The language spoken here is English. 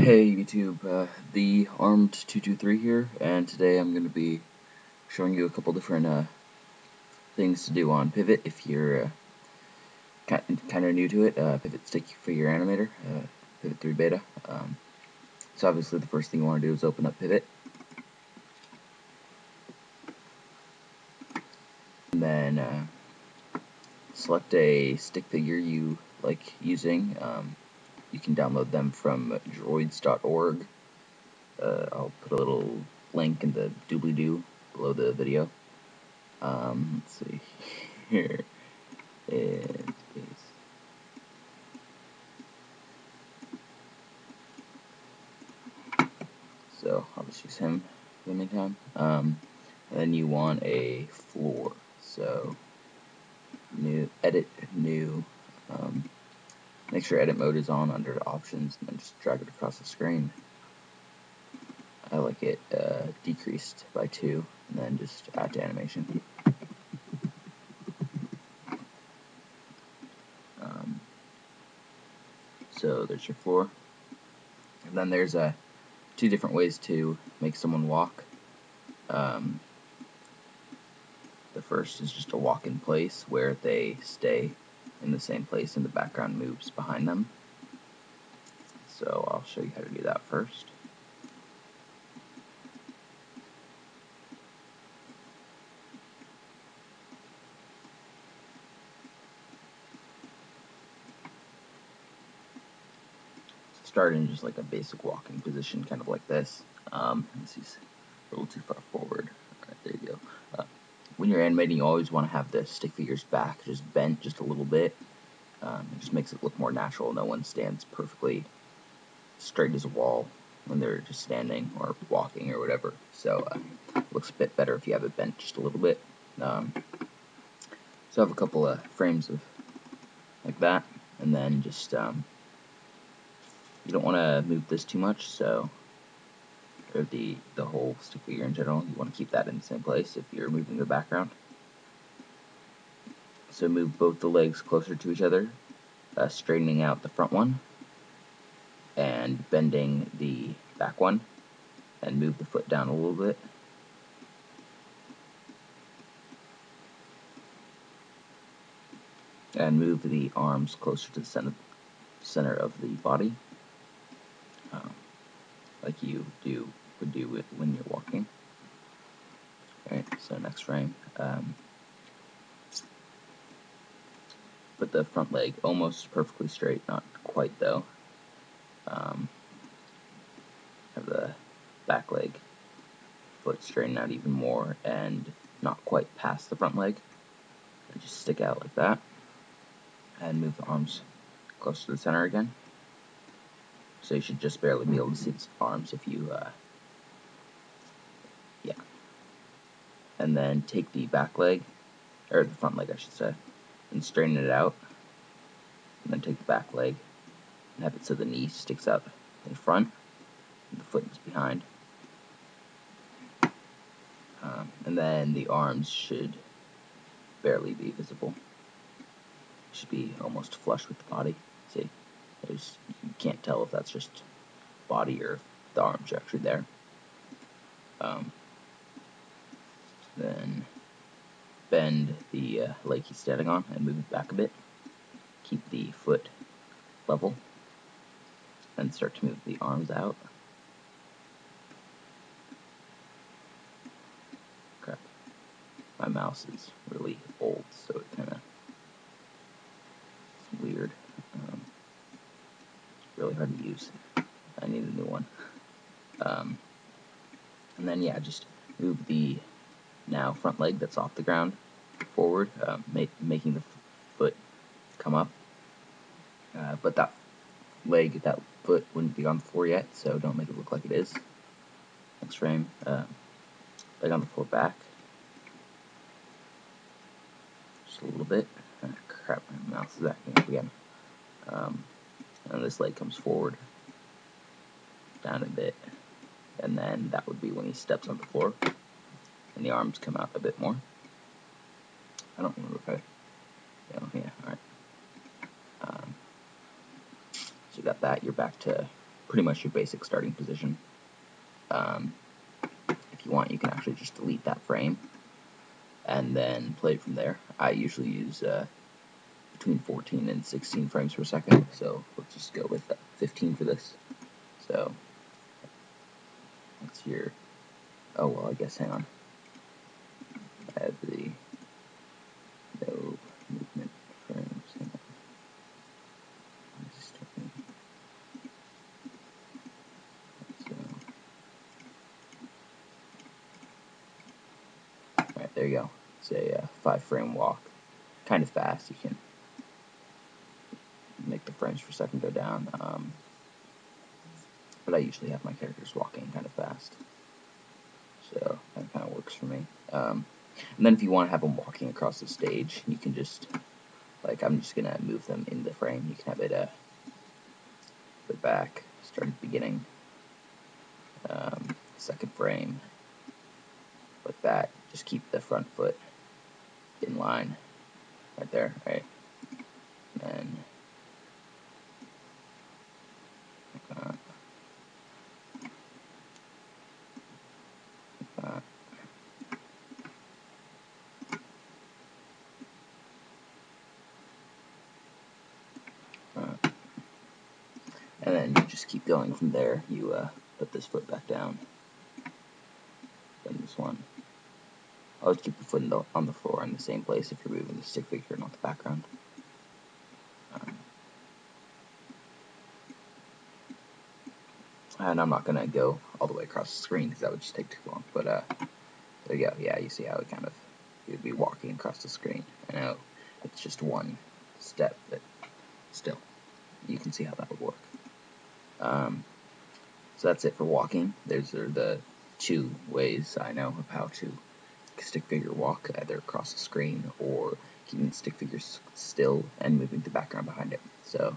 Hey YouTube, the Armed 223 here, and today I'm going to be showing you a couple different things to do on Pivot if you're kind of new to it. Pivot Stickfigure Animator, Pivot 3 Beta. So obviously the first thing you want to do is open up Pivot, and then select a stick figure you like using. You can download them from droids.org. I'll put a little link in the doobly-doo below the video. Let's see, here is, so I'll just use him for the meantime. And then you want a floor, so edit new, make sure edit mode is on under options, and then just drag it across the screen. I like it decreased by 2, and then just add to animation. So there's your floor, and then there's two different ways to make someone walk. The first is just a walk in place where they stay in the same place and the background moves behind them. So I'll show you how to do that first. Start in just like a basic walking position, kind of like this. This is a little too far forward. Alright, there you go. When you're animating, you always want to have the stick figure's back just bent just a little bit. It just makes it look more natural. No one stands perfectly straight as a wall when they're just standing or walking or whatever. So it looks a bit better if you have it bent just a little bit. So I have a couple of frames of like that, and then just you don't want to move this too much, so or the whole stick figure in general, you want to keep that in the same place if you're moving the background. So move both the legs closer to each other, straightening out the front one and bending the back one, and move the foot down a little bit. And move the arms closer to the center of the body, like you would do it when you're walking. Alright, so next frame. Put the front leg almost perfectly straight, not quite though. Have the back leg foot straighten out even more and not quite past the front leg. And just stick out like that. And move the arms close to the center again. So you should just barely be able to see the arms if you, yeah. And then take the back leg, or the front leg I should say, and straighten it out. And then take the back leg and have it so the knee sticks out in front and the foot is behind. And then the arms should barely be visible. Should be almost flush with the body. See, you can't tell if that's just body or if the arms are actually there. Then bend the leg he's standing on and move it back a bit. Keep the foot level and start to move the arms out. Crap. My mouse is really old, so it kind of is weird. Really hard to use. I need a new one. And then yeah, just move the now front leg that's off the ground forward, making the foot come up. But that foot wouldn't be on the floor yet, so don't make it look like it is. Next frame, leg on the floor back. Just a little bit. Crap, my mouse is acting up again. And this leg comes forward, down a bit, and then that would be when he steps on the floor, and the arms come out a bit more. I don't remember if yeah, alright. So you got that, you're back to pretty much your basic starting position. If you want, you can actually just delete that frame and then play it from there. I usually use between 14 and 16 frames per second, so let's just go with 15 for this. So that's your, oh well, I guess, hang on. I have the no movement frames. Hang on. Alright, there you go. It's a 5-frame walk. Kind of fast. You can make the frames per second go down. But I usually have my characters walking kind of fast. So that kind of works for me. And then if you want to have them walking across the stage, you can just, like, I'm just going to move them in the frame. You can have it put back, start at the beginning, second frame, like that. Just keep the front foot in line right there, right? And and then you just keep going from there. You put this foot back down, then this one. Always keep the foot on the floor in the same place if you're moving the stick figure, not the background. And I'm not going to go all the way across the screen because that would just take too long. But there you go. Yeah, you see how it kind of, you'd be walking across the screen. I know it's just one step, but still, you can see how that would work. So that's it for walking. Those are the 2 ways I know of how to stick figure walk, either across the screen or keeping the stick figure still and moving the background behind it. So